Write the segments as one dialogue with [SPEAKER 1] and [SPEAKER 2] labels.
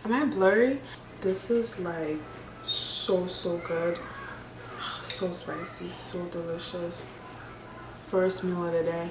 [SPEAKER 1] Am I blurry? This is like so good. So spicy, so delicious. First meal of the day.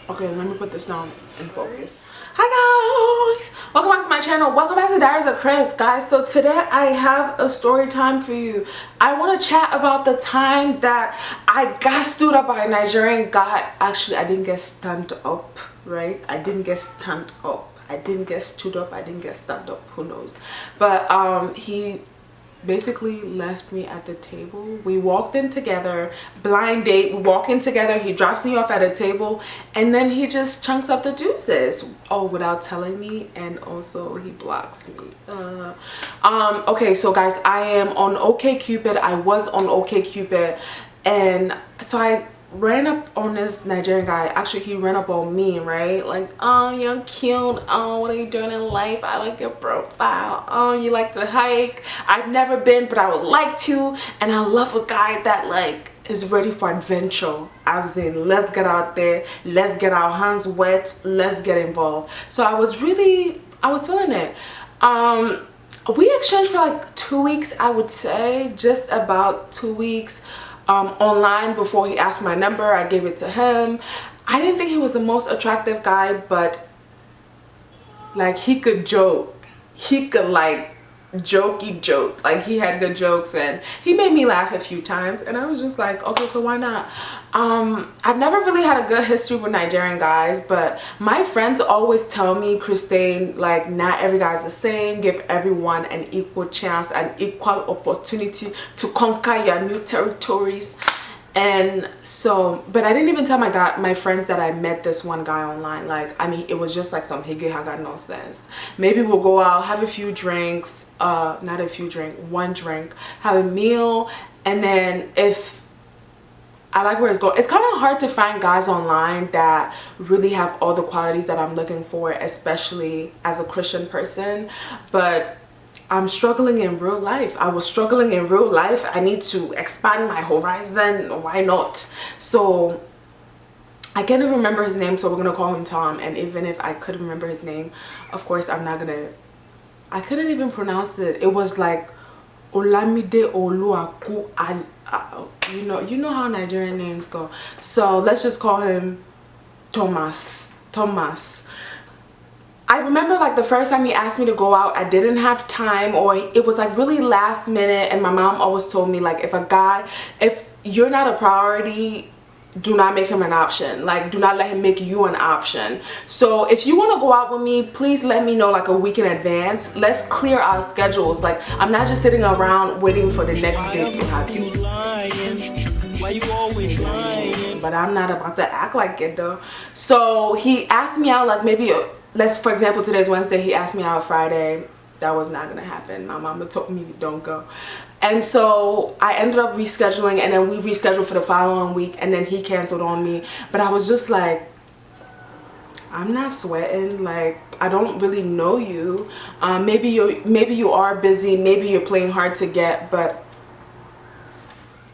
[SPEAKER 1] Okay, let me put this down in focus. Hi guys! Welcome back to my channel. Welcome back to Diaries of Chris. Guys, so today I have a story time for you. I want to chat about the time that I got stood up by a Nigerian guy. Actually, I didn't get stand up, right? I didn't get stand up. I didn't get stood up. I didn't get stand up. Who knows? But he basically left me at the table. We walked in together, blind date. We walk in together, he drops me off at a table, and then he just chunks up the deuces, oh, without telling me. And also he blocks me. Okay, so guys, I am on OkCupid. I was on OkCupid, and so I ran up on this Nigerian guy. Actually, he ran up on me, right? Like, oh, you're cute. Oh, what are you doing in life? I like your profile. Oh, you like to hike. I've never been, but I would like to. And I love a guy that like is ready for adventure, as in let's get out there, let's get our hands wet, let's get involved. So I was feeling it. We exchanged for like 2 weeks, I would say, just about 2 weeks. Online before he asked my number. I gave it to him. I didn't think he was the most attractive guy, but like he could joke. He could like jokey joke. Like he had good jokes and he made me laugh a few times, and I was just like, okay, so why not? I've never really had a good history with Nigerian guys, but my friends always tell me, Christine, like not every guy's the same. Give everyone an equal chance, an equal opportunity to conquer your new territories. And so, but I didn't even tell my friends that I met this one guy online. Like, I mean, it was just like some higgy haga nonsense. Maybe we'll go out, have a few drinks, not a few drink, one drink, have a meal, and then if I like where it's going. It's kind of hard to find guys online that really have all the qualities that I'm looking for, especially as a Christian person. But I'm struggling in real life. I was struggling in real life. I need to expand my horizon. Why not? So I can't even remember his name, so we're gonna call him Tom. And even if I could remember his name, of course I'm not gonna. I couldn't even pronounce it. It was like Olamide Oluaku, as you know how Nigerian names go. So let's just call him Thomas. I remember like the first time he asked me to go out, I didn't have time, or it was like really last minute. And my mom always told me, like, if you're not a priority, do not make him an option. Like, do not let him make you an option. So if you want to go out with me, please let me know like a week in advance. Let's clear our schedules. Like, I'm not just sitting around waiting for the next day to happen. Why you always lying? But I'm not about to act like it though. So he asked me out, like maybe for example, today's Wednesday. He asked me out Friday. That was not gonna happen. My mama told me don't go. And so I ended up rescheduling, and then we rescheduled for the following week, and then he canceled on me. But I was just like, I'm not sweating. Like, I don't really know you. Maybe you are busy, maybe you're playing hard to get, but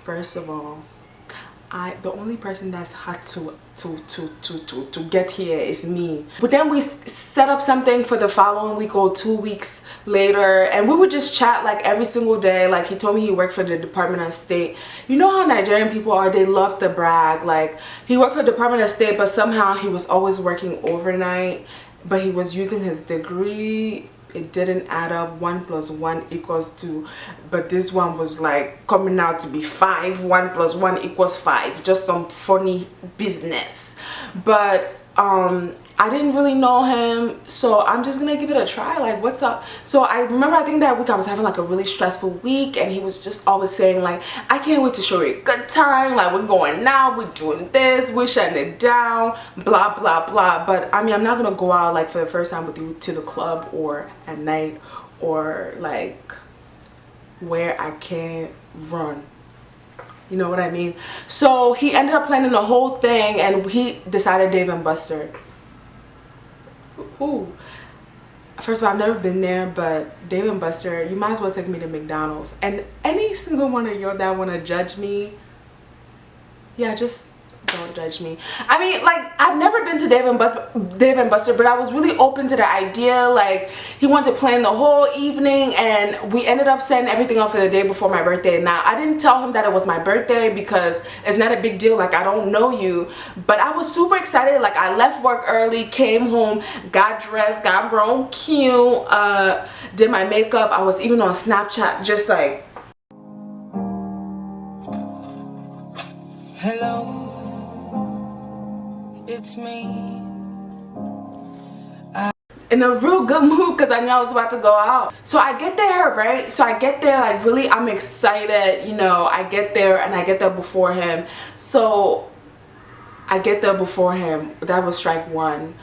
[SPEAKER 1] first of all, the only person that's had to get here is me. But then we set up something for the following week or 2 weeks later, and we would just chat like every single day. Like, he told me he worked for the Department of State. You know how Nigerian people are, they love to brag. Like, he worked for the Department of State, but somehow he was always working overnight, but he was using his degree. It didn't add up. 1 + 1 = 2, but this one was like coming out to be 5. 1 + 1 = 5. Just some funny business. But I didn't really know him, so I'm just gonna give it a try. Like, what's up? So I remember, I think that week I was having like a really stressful week, and he was just always saying like, I can't wait to show you a good time. Like, we're going now, we're doing this, we're shutting it down, blah blah blah. But I mean, I'm not gonna go out like for the first time with you to the club or at night, or like where I can't run. You know what I mean? So he ended up planning the whole thing, and he decided Dave and Buster. Ooh. First of all, I've never been there, but Dave and Buster, you might as well take me to McDonald's. And any single one of y'all that want to judge me, yeah, just Don't judge me. I mean, like, I've never been to Dave and Buster, but I was really open to the idea. Like, he wanted to plan the whole evening, and we ended up setting everything up for the day before my birthday. Now, I didn't tell him that it was my birthday because it's not a big deal. Like, I don't know you, but I was super excited. Like, I left work early, came home, got dressed, got real cute, did my makeup. I was even on Snapchat, just like, hello, it's me. In a real good mood because I knew I was about to go out. So I get there, right? So I get there, like, really, I'm excited, you know. I get there and I get there before him. So I get there before him. That was strike one.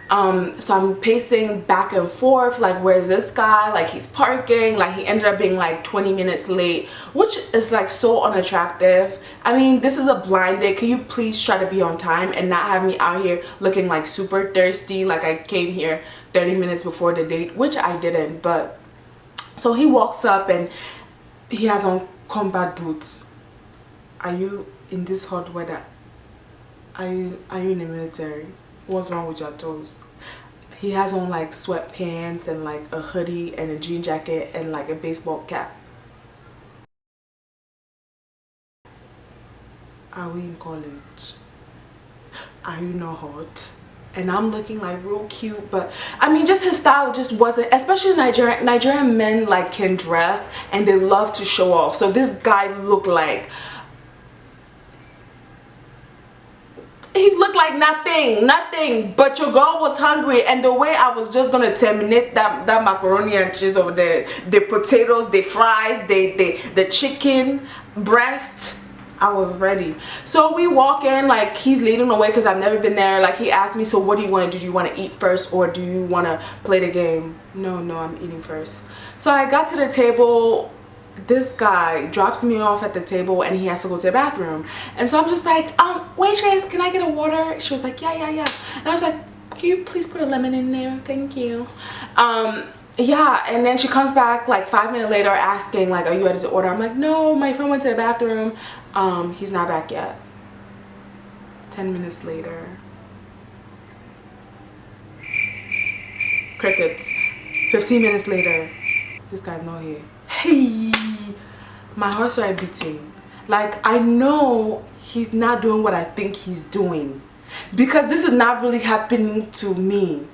[SPEAKER 1] So I'm pacing back and forth, like, where's this guy? Like, he's parking. Like, he ended up being like 20 minutes late, which is like so unattractive. I mean, this is a blind date. Can you please try to be on time and not have me out here looking like super thirsty, like I came here 30 minutes before the date, which I didn't. But so he walks up and he has on combat boots. Are you in this hot weather? Are you in the military? What's wrong with your toes? He has on like sweatpants and like a hoodie and a jean jacket and like a baseball cap. Are we in college? Are you not hot? And I'm looking like real cute, but I mean, just his style just wasn't, especially Nigerian men like can dress and they love to show off. So this guy looked like, he looked like nothing, but your girl was hungry, and the way I was just gonna terminate that macaroni and cheese over there, the potatoes, the fries, the chicken breast, I was ready. So we walk in, like, he's leading the way because I've never been there. Like, he asked me, so what do you want to do? Do you want to eat first or do you want to play the game? No, I'm eating first. So I got to the table. This guy drops me off at the table and he has to go to the bathroom, and so I'm just like, waitress, can I get a water? She was like, yeah. And I was like, can you please put a lemon in there? Thank you. Yeah. And then she comes back like 5 minutes later asking, like, are you ready to order? I'm like, no, my friend went to the bathroom. He's not back yet. 10 minutes later, crickets. 15 minutes later, this guy's not here. Hey, my heart started beating. Like, I know he's not doing what I think he's doing, because this is not really happening to me.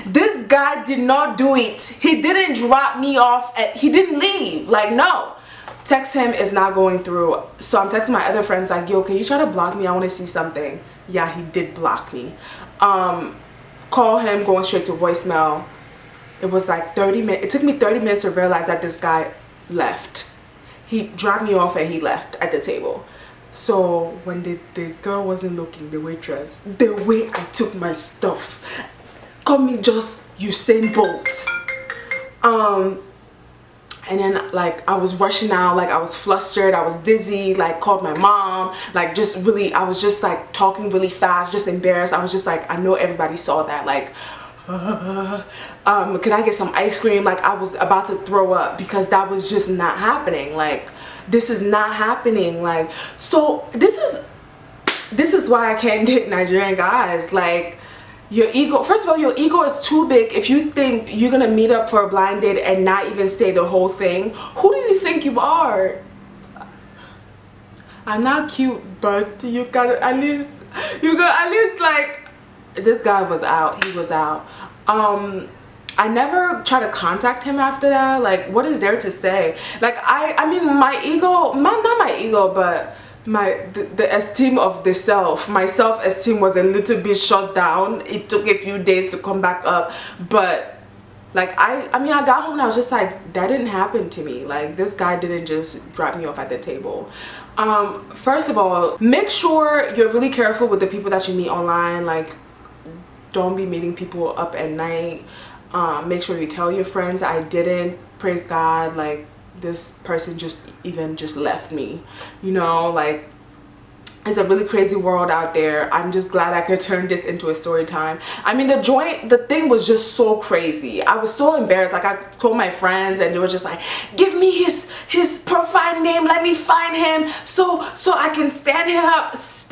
[SPEAKER 1] This guy did not do it. He didn't drop me off he didn't leave. Like, no. Text him is not going through. So I'm texting my other friends like, yo, can you try to block me? I want to see something. Yeah, he did block me. Call him, going straight to voicemail. It was like 30 minutes. It took me 30 minutes to realize that this guy left. He dropped me off and he left at the table. So when the girl wasn't looking, the waitress, the way I took my stuff, called me just Usain Bolt. And then, like, I was rushing out, like, I was flustered, I was dizzy, like, called my mom, like, just really, I was just like talking really fast, just embarrassed. I was just like, I know everybody saw that, like, can I get some ice cream? Like, I was about to throw up because that was just not happening. Like, this is not happening. Like, so this is why I can't date Nigerian guys. Like, your ego, first of all, your ego is too big. If you think you're gonna meet up for a blind date and not even say the whole thing, who do you think you are? I'm not cute, but you gotta at least like, this guy was out. He was out. I never try to contact him after that. Like, what is there to say? Like, I mean, my ego, not my ego, but the esteem of the self, my self-esteem was a little bit shut down. It took a few days to come back up, but like, I mean, I got home and I was just like, that didn't happen to me. Like, this guy didn't just drop me off at the table. First of all, make sure you're really careful with the people that you meet online. Like, don't be meeting people up at night. Make sure you tell your friends. I didn't, praise God. Like, this person just left me, you know. Like, it's a really crazy world out there. I'm just glad I could turn this into a story time. I mean, the thing was just so crazy. I was so embarrassed. Like, I told my friends and they were just like, give me his profile name, let me find him so I can stand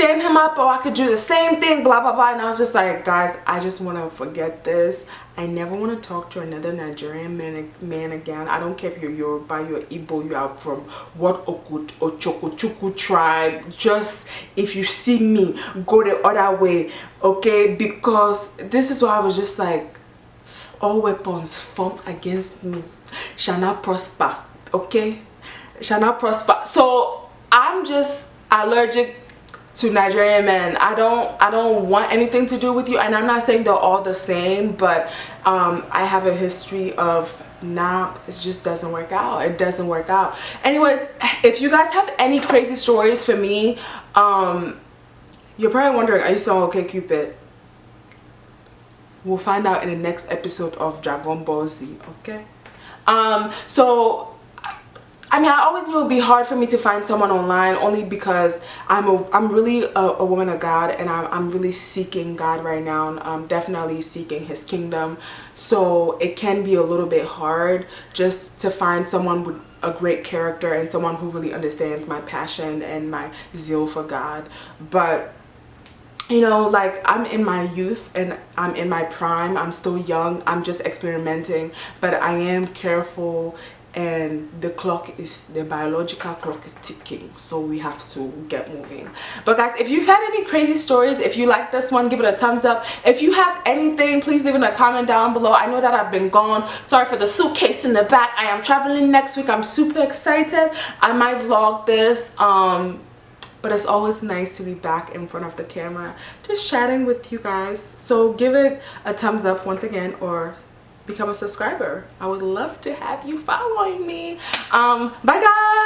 [SPEAKER 1] stand him up, or I could do the same thing, blah blah blah. And I was just like, guys, I just want to forget this. I never want to talk to another Nigerian man again. I don't care if you're Yoruba, you're Igbo, you are from what Ochokochuku tribe. Just, if you see me, go the other way, okay? Because this is why I was just like, all weapons formed against me shall not prosper, okay? Shall not prosper. So I'm just allergic to Nigerian men. I don't want anything to do with you, and I'm not saying they're all the same, but I have a history of it just doesn't work out. It doesn't work out. Anyways, if you guys have any crazy stories for me, you're probably wondering, are you so okay, Cupid? We'll find out in the next episode of Dragon Ball Z, okay? So I mean, I always knew it would be hard for me to find someone online, only because I'm really a woman of God, and I'm really seeking God right now, and I'm definitely seeking his kingdom. So it can be a little bit hard just to find someone with a great character and someone who really understands my passion and my zeal for God. But you know, like, I'm in my youth and I'm in my prime. I'm still young. I'm just experimenting, but I am careful, and the biological clock is ticking, so we have to get moving. But guys, if you've had any crazy stories, if you like this one, give it a thumbs up. If you have anything, please leave in a comment down below. I know that I've been gone. Sorry for the suitcase in the back. I am traveling next week. I'm super excited. I might vlog this, but it's always nice to be back in front of the camera just chatting with you guys. So give it a thumbs up once again, or become a subscriber. I would love to have you following me. Bye guys.